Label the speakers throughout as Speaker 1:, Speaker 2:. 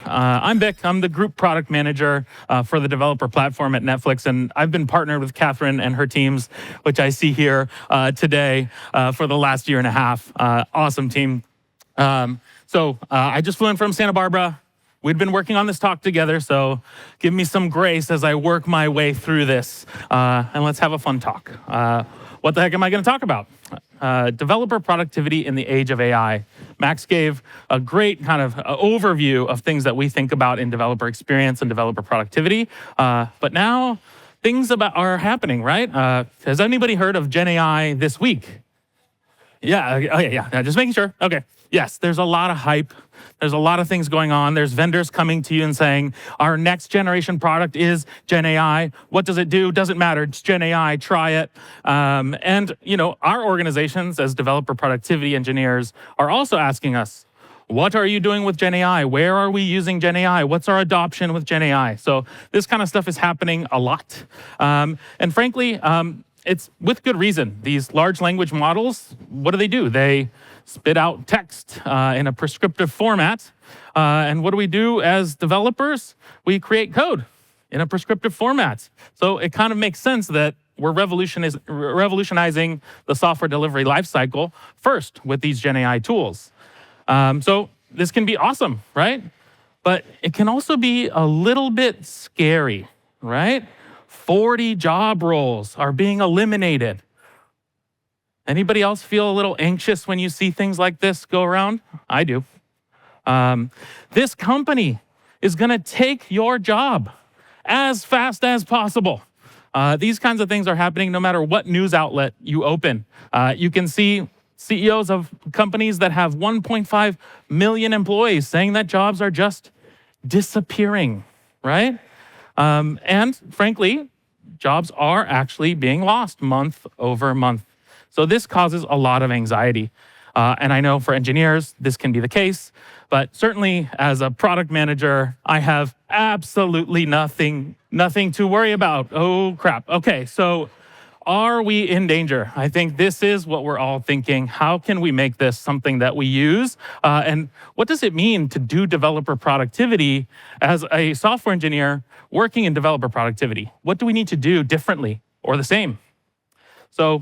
Speaker 1: I'm Vic. I'm the group product manager for the developer platform at Netflix, and I've been partnered with Catherine and her teams, which I see here today for the last year and a half. Awesome team. I just flew in from Santa Barbara. We'd been working on this talk together, so give me some grace as I work my way through this, and let's have a fun talk. What the heck am I going to talk about? Developer productivity in the age of AI. Max gave a great kind of overview of things that we think about in developer experience and developer productivity. But now things are happening, right? Has anybody heard of GenAI this week? Yeah, yeah, just making sure. Okay, yes, there's a lot of hype. There's a lot of things going on. There's vendors coming to you and saying, our next generation product is GenAI. What does it do? Doesn't matter. It's GenAI. Try it. And our organizations as developer productivity engineers are also asking us, what are you doing with GenAI? Where are we using GenAI? What's our adoption with GenAI? So this kind of stuff is happening a lot. And frankly, it's with good reason. These large language models, what do? They spit out text in a prescriptive format. And what do we do as developers? We create code in a prescriptive format. So it kind of makes sense that we're revolutionizing the software delivery lifecycle first with these GenAI tools. So this can be awesome, right? But it can also be a little bit scary, right? 40 job roles are being eliminated. Anybody else feel a little anxious when you see things like this go around? I do. This company is going to take your job as fast as possible. These kinds of things are happening no matter what news outlet you open. You can see CEOs of companies that have 1.5 million employees saying that jobs are just disappearing, right? And frankly, jobs are actually being lost month over month. So this causes a lot of anxiety. And I know for engineers, this can be the case. But certainly as a product manager, I have absolutely nothing to worry about. Oh, crap. Okay, so are we in danger? I think this is what we're all thinking. How can we make this something that we use? And what does it mean to do developer productivity as a software engineer working in developer productivity? What do we need to do differently or the same? So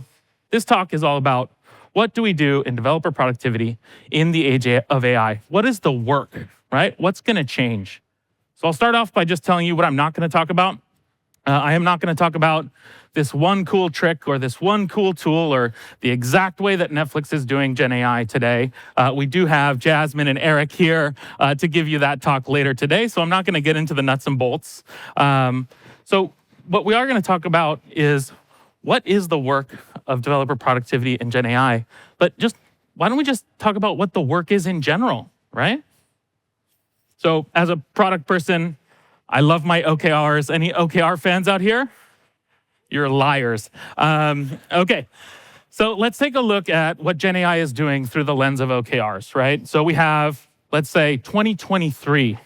Speaker 1: this talk is all about what do we do in developer productivity in the age of AI? What is the work, right? What's going to change? So I'll start off by just telling you what I'm not going to talk about. I am not going to talk about this one cool trick or this one cool tool or the exact way that Netflix is doing GenAI today. We do have Jasmine and Eric here to give you that talk later today, so I'm not going to get into the nuts and bolts. So what we are going to talk about is what is the work of developer productivity in GenAI? But why don't we just talk about what the work is in general, right? So as a product person, I love my OKRs. Any OKR fans out here? You're liars. Okay, so let's take a look at what GenAI is doing through the lens of OKRs, right? So we have, let's say, 2023.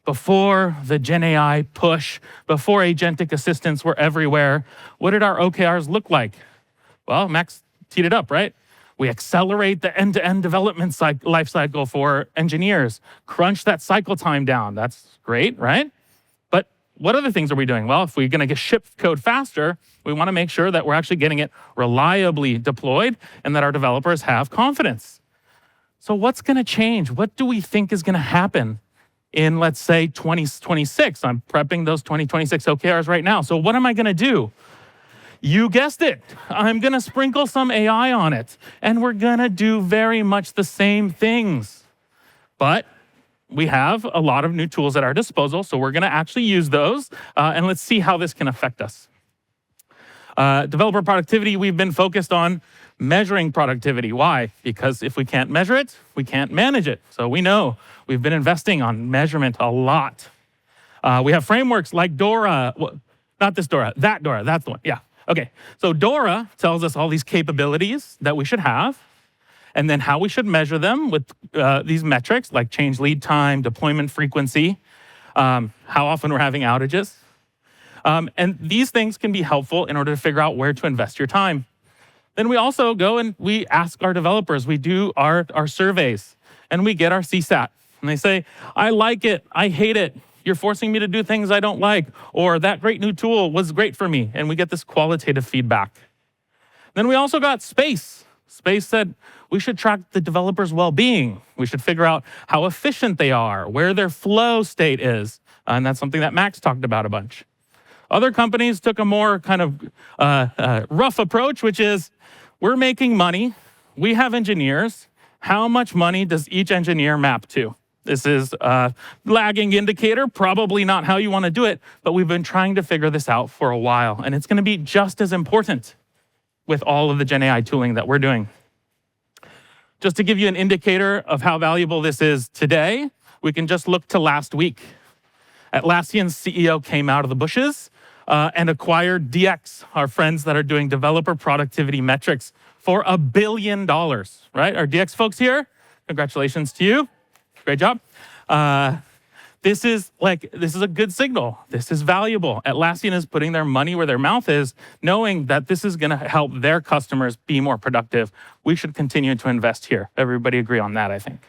Speaker 1: Before the GenAI push, before agentic assistants were everywhere, what did our OKRs look like? Well, Max teed it up, right? We accelerate the end-to-end development lifecycle for engineers, crunch that cycle time down. That's great, right? But what other things are we doing? Well, if we're going to ship code faster, we want to make sure that we're actually getting it reliably deployed and that our developers have confidence. So what's going to change? What do we think is going to happen in, let's say, 2026? I'm prepping those 2026 OKRs right now. So what am I going to do? You guessed it. I'm going to sprinkle some AI on it. And we're going to do very much the same things. But we have a lot of new tools at our disposal, so we're going to actually use those. And let's see how this can affect us. Developer productivity, we've been focused on measuring productivity. Why? Because if we can't measure it, we can't manage it. So we know we've been investing on measurement a lot. We have frameworks like DORA. Well, not this DORA, that DORA, that's the one. Yeah, okay. So DORA tells us all these capabilities that we should have, and then how we should measure them with these metrics like change lead time, deployment frequency, how often we're having outages. And these things can be helpful in order to figure out where to invest your time. Then we also go and we ask our developers, we do our surveys, and we get our CSAT. And they say, I like it, I hate it. You're forcing me to do things I don't like, or that great new tool was great for me. And we get this qualitative feedback. Then we also got space. Space said we should track the developer's well-being. We should figure out how efficient they are, where their flow state is. And that's something that Max talked about a bunch. Other companies took a more kind of rough approach, which is we're making money. We have engineers. How much money does each engineer map to? This is a lagging indicator, probably not how you want to do it, but we've been trying to figure this out for a while, and it's going to be just as important with all of the GenAI tooling that we're doing. Just to give you an indicator of how valuable this is today, we can just look to last week. Atlassian's CEO came out of the bushes and acquired DX, our friends that are doing developer productivity metrics, for $1 billion, right? Our DX folks here, congratulations to you. Great job. This is a good signal. This is valuable. Atlassian is putting their money where their mouth is, knowing that this is going to help their customers be more productive. We should continue to invest here. Everybody agree on that, I think.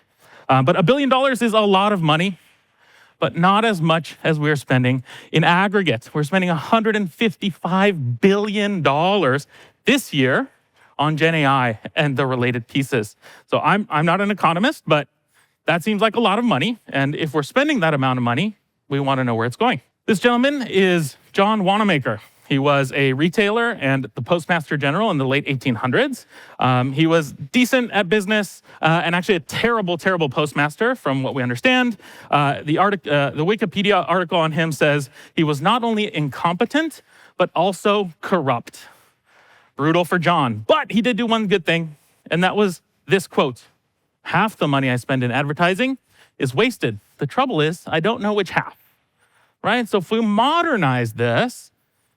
Speaker 1: But $1 billion is a lot of money, but not as much as we're spending in aggregate. We're spending $155 billion this year on GenAI and the related pieces. So I'm not an economist, but that seems like a lot of money. And if we're spending that amount of money, we want to know where it's going. This gentleman is John Wanamaker. He was a retailer and the Postmaster General in the late 1800s. He was decent at business and actually a terrible, terrible postmaster from what we understand. The Wikipedia article on him says he was not only incompetent, but also corrupt. Brutal for John. But he did do one good thing, and that was this quote: half the money I spend in advertising is wasted. The trouble is, I don't know which half, right? So if we modernize this,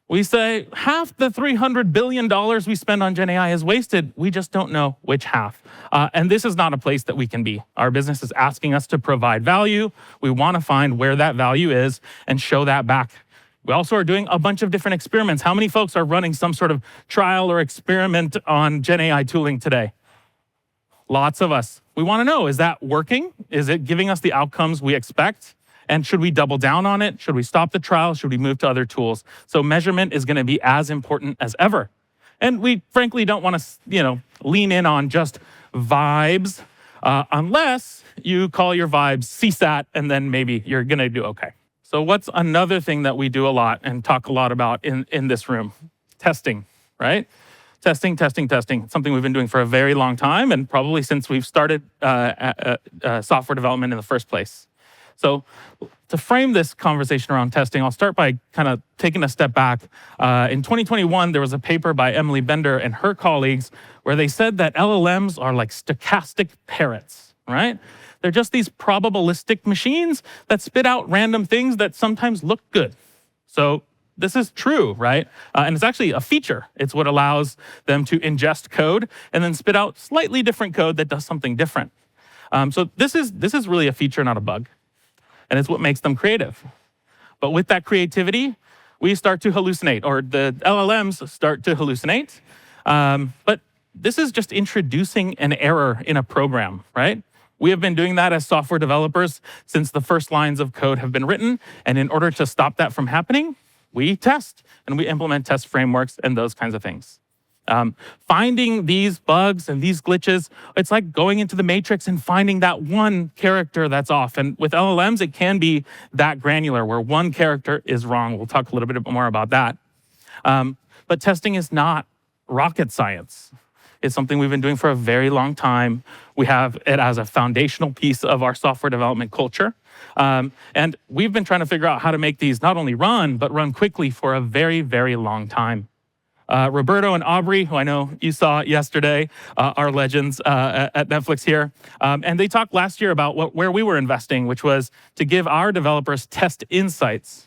Speaker 1: we say half the $300 billion we spend on GenAI is wasted. We just don't know which half. And this is not a place that we can be. Our business is asking us to provide value. We want to find where that value is and show that back. We also are doing a bunch of different experiments. How many folks are running some sort of trial or experiment on GenAI tooling today? Lots of us. We want to know, is that working? Is it giving us the outcomes we expect? And should we double down on it? Should we stop the trial? Should we move to other tools? So measurement is going to be as important as ever. And we frankly don't want to, lean in on just vibes, unless you call your vibes CSAT, and then maybe you're going to do okay. So what's another thing that we do a lot and talk a lot about in this room? Testing, right? Testing. It's something we've been doing for a very long time, and probably since we've started software development in the first place. So to frame this conversation around testing, I'll start by kind of taking a step back. In 2021, there was a paper by Emily Bender and her colleagues where they said that LLMs are like stochastic parrots, right? They're just these probabilistic machines that spit out random things that sometimes look good. So this is true, right? And it's actually a feature. It's what allows them to ingest code and then spit out slightly different code that does something different. So this is really a feature, not a bug. And it's what makes them creative. But with that creativity, we start to hallucinate, or the LLMs start to hallucinate. But this is just introducing an error in a program, right? We have been doing that as software developers since the first lines of code have been written. And in order to stop that from happening, we test and we implement test frameworks and those kinds of things. Finding these bugs and these glitches, it's like going into the matrix and finding that one character that's off. And with LLMs, it can be that granular where one character is wrong. We'll talk a little bit more about that. But testing is not rocket science. It's something we've been doing for a very long time. We have it as a foundational piece of our software development culture. And we've been trying to figure out how to make these not only run, but run quickly for a very, very long time. Roberto and Aubrey, who I know you saw yesterday, are legends at Netflix here. And they talked last year about where we were investing, which was to give our developers test insights.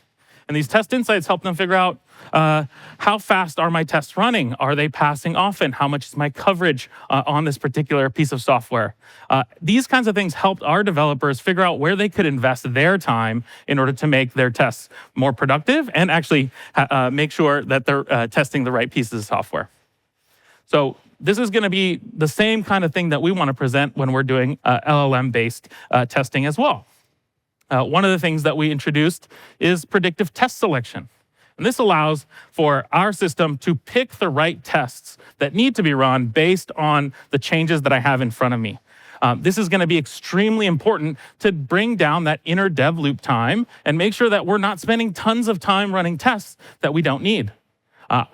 Speaker 1: And these test insights help them figure out how fast are my tests running? Are they passing often? How much is my coverage on this particular piece of software? These kinds of things helped our developers figure out where they could invest their time in order to make their tests more productive and actually make sure that they're testing the right pieces of software. So this is going to be the same kind of thing that we want to present when we're doing LLM-based testing as well. One of the things that we introduced is predictive test selection. And this allows for our system to pick the right tests that need to be run based on the changes that I have in front of me. This is going to be extremely important to bring down that inner dev loop time and make sure that we're not spending tons of time running tests that we don't need.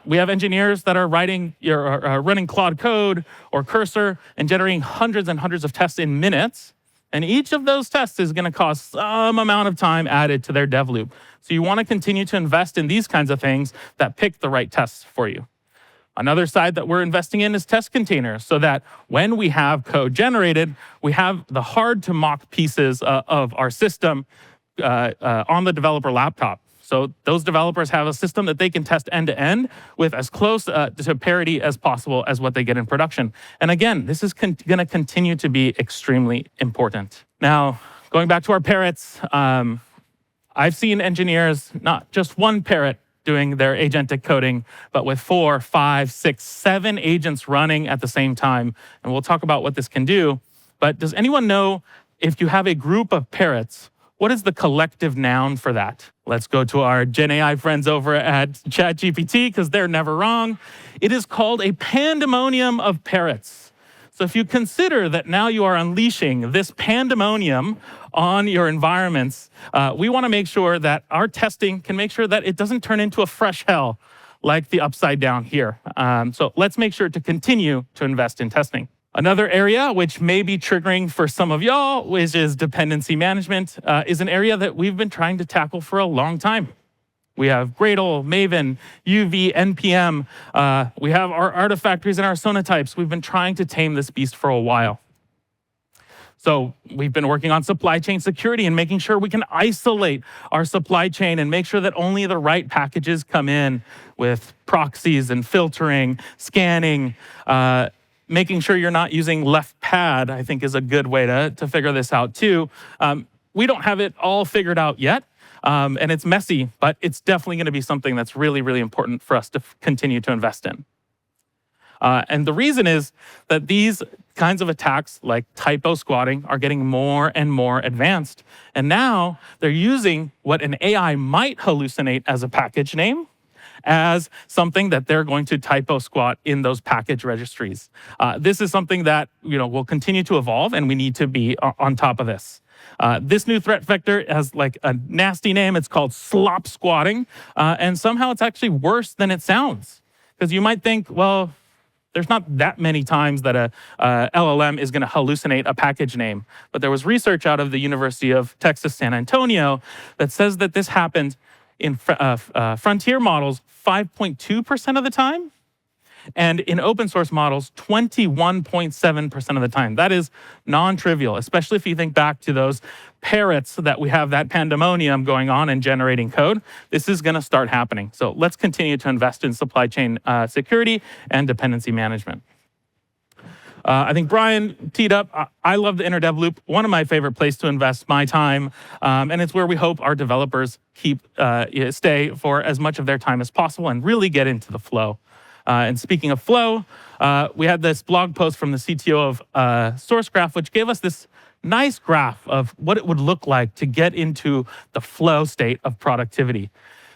Speaker 1: We have engineers that are running Claude Code or Cursor and generating hundreds and hundreds of tests in minutes. And each of those tests is going to cost some amount of time added to their dev loop. So you want to continue to invest in these kinds of things that pick the right tests for you. Another side that we're investing in is test containers, so that when we have code generated, we have the hard to mock pieces of our system on the developer laptop. So those developers have a system that they can test end to end with as close to parity as possible as what they get in production. And again, this is going to continue to be extremely important. Now, going back to our parrots, I've seen engineers, not just one parrot doing their agentic coding, but with 4, 5, 6, 7 agents running at the same time. And we'll talk about what this can do. But does anyone know, if you have a group of parrots, what is the collective noun for that? Let's go to our GenAI friends over at ChatGPT, because they're never wrong. It is called a pandemonium of parrots. So if you consider that now you are unleashing this pandemonium on your environments, we want to make sure that our testing can make sure that it doesn't turn into a fresh hell like the upside down here. So let's make sure to continue to invest in testing. Another area which may be triggering for some of y'all, which is dependency management, is an area that we've been trying to tackle for a long time. We have Gradle, Maven, UV, NPM. We have our artifactories and our sonatypes. We've been trying to tame this beast for a while. So we've been working on supply chain security and making sure we can isolate our supply chain and make sure that only the right packages come in with proxies and filtering, scanning, making sure you're not using left pad, I think, is a good way to figure this out too. We don't have it all figured out yet, and it's messy, but it's definitely going to be something that's really, really important for us to continue to invest in. And the reason is that these kinds of attacks, like typosquatting, are getting more and more advanced. And now they're using what an AI might hallucinate as a package name as something that they're going to typosquat in those package registries. This is something that will continue to evolve, and we need to be on top of this. This new threat vector has like a nasty name. It's called Slop squatting, and somehow it's actually worse than it sounds. Because you might think, well, there's not that many times that a LLM is going to hallucinate a package name. But there was research out of the University of Texas, San Antonio, that says that this happens in frontier models 5.2% of the time, and in open source models 21.7% of the time. That is non-trivial, especially if you think back to those parrots that we have that pandemonium going on and generating code. This is going to start happening. So let's continue to invest in supply chain security and dependency management. I think Brian teed up, I love the inner dev loop, one of my favorite places to invest my time, and it's where we hope our developers stay for as much of their time as possible and really get into the flow. And speaking of flow, we had this blog post from the CTO of SourceGraph, which gave us this nice graph of what it would look like to get into the flow state of productivity.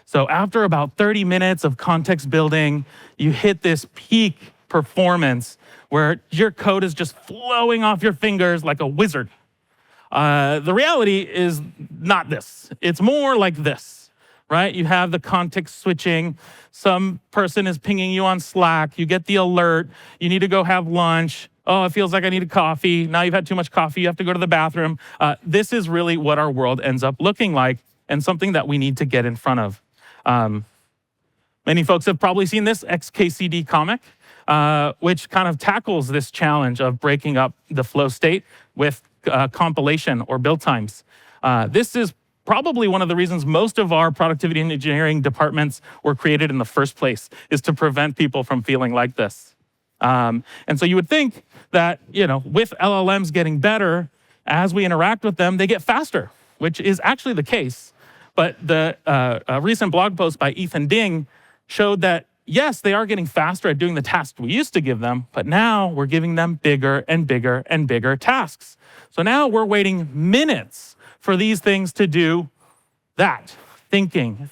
Speaker 1: So after about 30 minutes of context building, you hit this peak performance where your code is just flowing off your fingers like a wizard. The reality is not this. It's more like this, right? You have the context switching. Some person is pinging you on Slack. You get the alert. You need to go have lunch. Oh, it feels like I need a coffee. Now you've had too much coffee. You have to go to the bathroom. This is really what our world ends up looking like, and something that we need to get in front of. Many folks have probably seen this XKCD comic, which kind of tackles this challenge of breaking up the flow state with compilation or build times. This is probably one of the reasons most of our productivity and engineering departments were created in the first place, is to prevent people from feeling like this. And so you would think that, with LLMs getting better, as we interact with them, they get faster, which is actually the case. But the recent blog post by Ethan Ding showed that yes, they are getting faster at doing the tasks we used to give them, but now we're giving them bigger and bigger and bigger tasks. So now we're waiting minutes for these things to do that, thinking.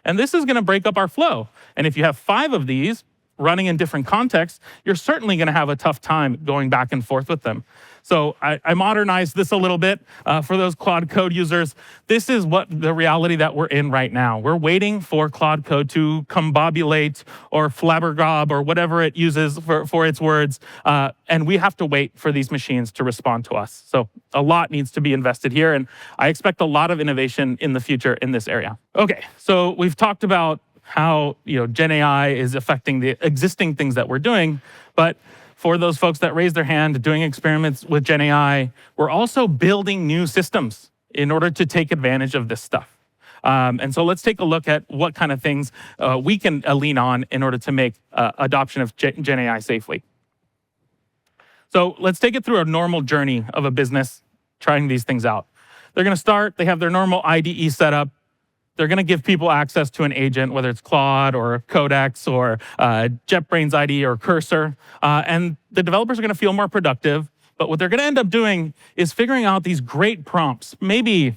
Speaker 1: And this is going to break up our flow. And if you have 5 of these running in different contexts, you're certainly going to have a tough time going back and forth with them. So I modernized this a little bit for those Claude Code users. This is what the reality that we're in right now. We're waiting for Claude Code to combobulate or flabbergob or whatever it uses for its words. And we have to wait for these machines to respond to us. So a lot needs to be invested here. And I expect a lot of innovation in the future in this area. Okay, so we've talked about how GenAI is affecting the existing things that we're doing. But for those folks that raise their hand doing experiments with GenAI, we're also building new systems in order to take advantage of this stuff. And so let's take a look at what kind of things we can lean on in order to make adoption of GenAI safely. So let's take it through a normal journey of a business trying these things out. They're going to start, they have their normal IDE set up. They're going to give people access to an agent, whether it's Claude or Codex or JetBrains IDE or Cursor. And the developers are going to feel more productive. But what they're going to end up doing is figuring out these great prompts, maybe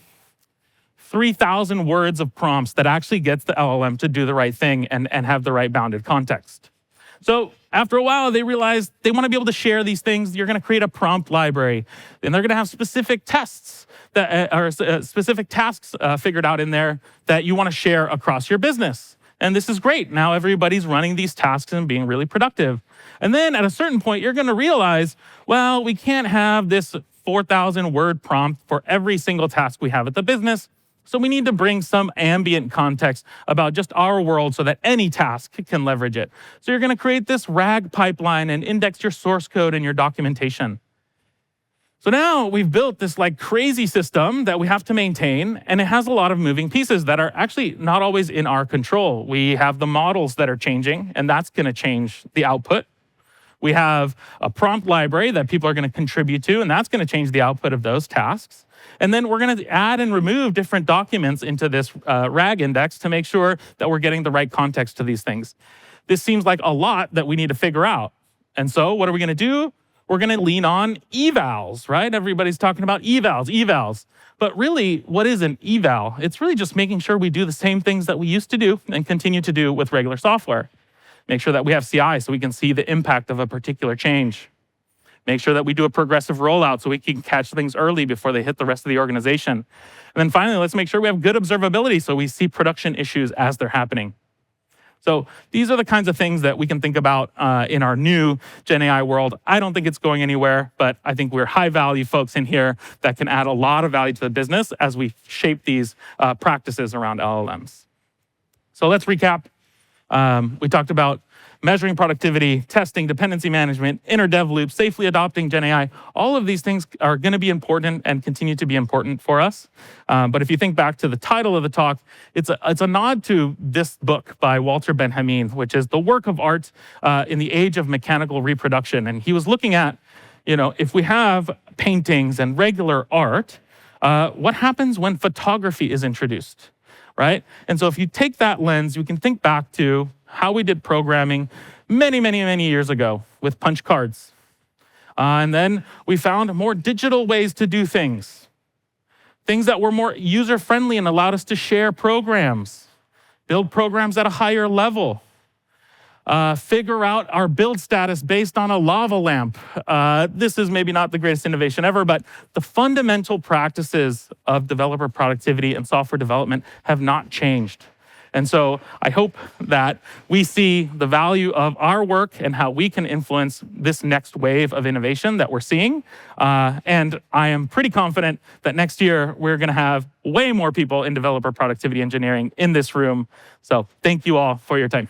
Speaker 1: 3,000 words of prompts that actually gets the LLM to do the right thing and have the right bounded context. So after a while, they realize they want to be able to share these things. You're going to create a prompt library, and they're going to have specific tests that are specific tasks figured out in there that you want to share across your business. And this is great. Now everybody's running these tasks and being really productive. And then at a certain point, you're going to realize, well, we can't have this 4,000 word prompt for every single task we have at the business. So we need to bring some ambient context about just our world so that any task can leverage it. So you're going to create this RAG pipeline and index your source code and your documentation. So now we've built this crazy system that we have to maintain, and it has a lot of moving pieces that are actually not always in our control. We have the models that are changing, and that's going to change the output. We have a prompt library that people are going to contribute to, and that's going to change the output of those tasks. And then we're going to add and remove different documents into this RAG index to make sure that we're getting the right context to these things. This seems like a lot that we need to figure out. And so what are we going to do? We're going to lean on evals, right? Everybody's talking about evals. But really, what is an eval? It's really just making sure we do the same things that we used to do and continue to do with regular software. Make sure that we have CI so we can see the impact of a particular change. Make sure that we do a progressive rollout so we can catch things early before they hit the rest of the organization. And then finally, let's make sure we have good observability so we see production issues as they're happening. So these are the kinds of things that we can think about in our new GenAI world. I don't think it's going anywhere, but I think we're high-value folks in here that can add a lot of value to the business as we shape these practices around LLMs. So let's recap. We talked about measuring productivity, testing, dependency management, inner dev loops, safely adopting GenAI. All of these things are going to be important and continue to be important for us. But if you think back to the title of the talk, it's a nod to this book by Walter Benjamin, which is the work of art in the age of mechanical reproduction. And he was looking at, if we have paintings and regular art, what happens when photography is introduced, right? And so if you take that lens, you can think back to how we did programming many years ago with punch cards. And then we found more digital ways to do things. Things that were more user-friendly and allowed us to share programs, build programs at a higher level, figure out our build status based on a lava lamp. This is maybe not the greatest innovation ever, but the fundamental practices of developer productivity and software development have not changed. And so I hope that we see the value of our work and how we can influence this next wave of innovation that we're seeing. And I am pretty confident that next year we're going to have way more people in developer productivity engineering in this room. So thank you all for your time.